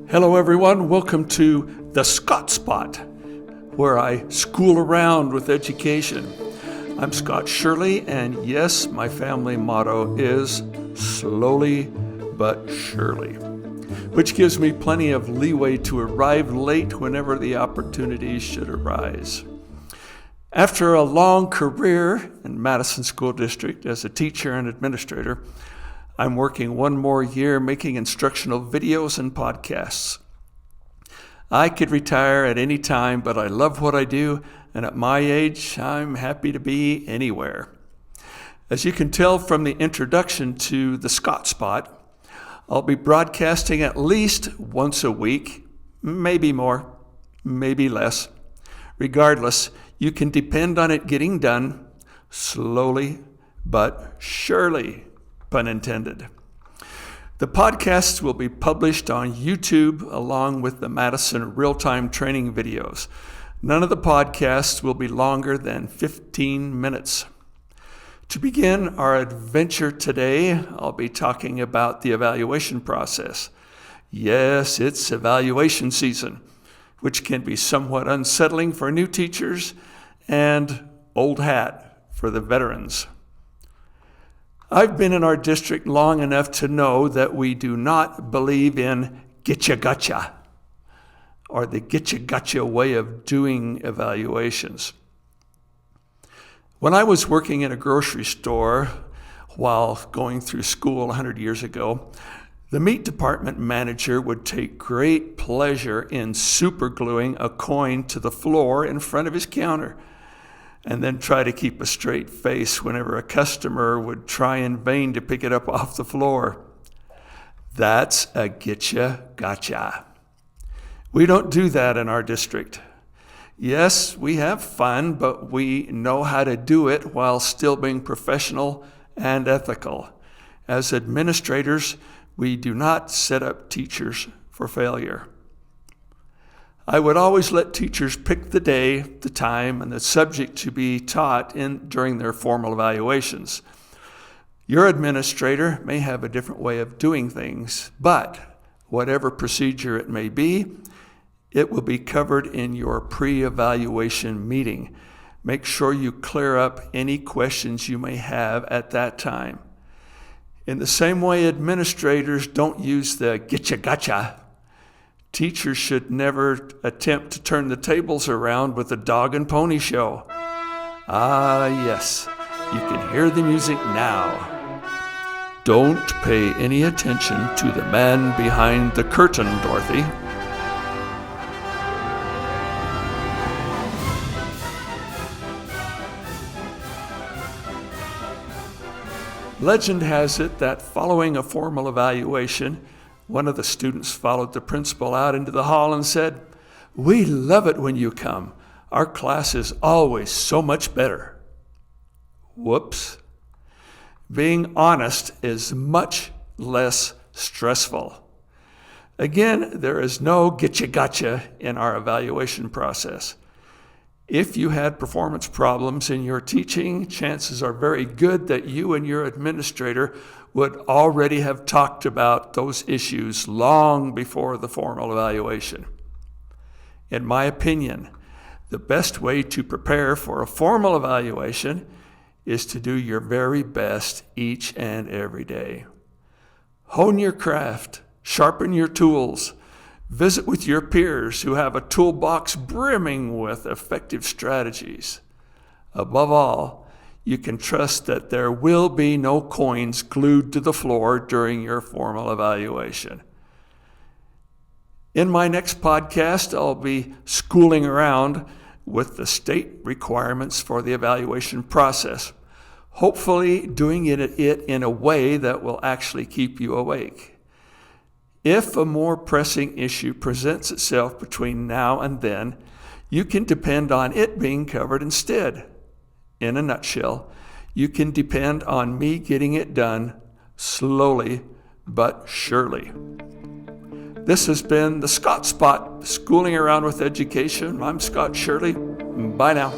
Hello everyone, welcome to the Scott Spot, where I school around with education. I'm Scott Shirley, and yes, my family motto is slowly but surely, which gives me plenty of leeway to arrive late whenever the opportunity should arise. After a long career in Madison School District as a teacher and administrator, I'm working one more year making instructional videos and podcasts. I could retire at any time, but I love what I do, and at my age, I'm happy to be anywhere. As you can tell from the introduction to the Scott Spot, I'll be broadcasting at least once a week, maybe more, maybe less. Regardless, you can depend on it getting done slowly but surely. Pun intended. The podcasts will be published on YouTube along with the Madison real-time training videos. None of the podcasts will be longer than 15 minutes. To begin our adventure today, I'll be talking about the evaluation process. Yes, it's evaluation season, which can be somewhat unsettling for new teachers and old hat for the veterans. I've been in our district long enough to know that we do not believe in getcha gotcha or the getcha gotcha way of doing evaluations. When I was working in a grocery store while going through school 100 years ago, the meat department manager would take great pleasure in supergluing a coin to the floor in front of his counter, and then try to keep a straight face whenever a customer would try in vain to pick it up off the floor. That's a getcha gotcha. We don't do that in our district. Yes, we have fun, but we know how to do it while still being professional and ethical. As administrators, we do not set up teachers for failure. I would always let teachers pick the day, the time, and the subject to be taught during their formal evaluations. Your administrator may have a different way of doing things, but whatever procedure it may be, it will be covered in your pre-evaluation meeting. Make sure you clear up any questions you may have at that time. In the same way administrators don't use the getcha gotcha, teachers should never attempt to turn the tables around with a dog and pony show. Ah, yes, you can hear the music now. Don't pay any attention to the man behind the curtain, Dorothy. Legend has it that following a formal evaluation, one of the students followed the principal out into the hall and said, "We love it when you come. Our class is always so much better." Whoops. Being honest is much less stressful. Again, there is no getcha gotcha in our evaluation process. If you had performance problems in your teaching, chances are very good that you and your administrator would already have talked about those issues long before the formal evaluation. In my opinion, the best way to prepare for a formal evaluation is to do your very best each and every day. Hone your craft, sharpen your tools, visit with your peers who have a toolbox brimming with effective strategies. Above all, you can trust that there will be no coins glued to the floor during your formal evaluation. In my next podcast, I'll be schooling around with the state requirements for the evaluation process, hopefully doing it in a way that will actually keep you awake. If a more pressing issue presents itself between now and then, you can depend on it being covered instead. In a nutshell, you can depend on me getting it done slowly but surely. This has been the Scott Spot, schooling around with education. I'm Scott Shirley. Bye now.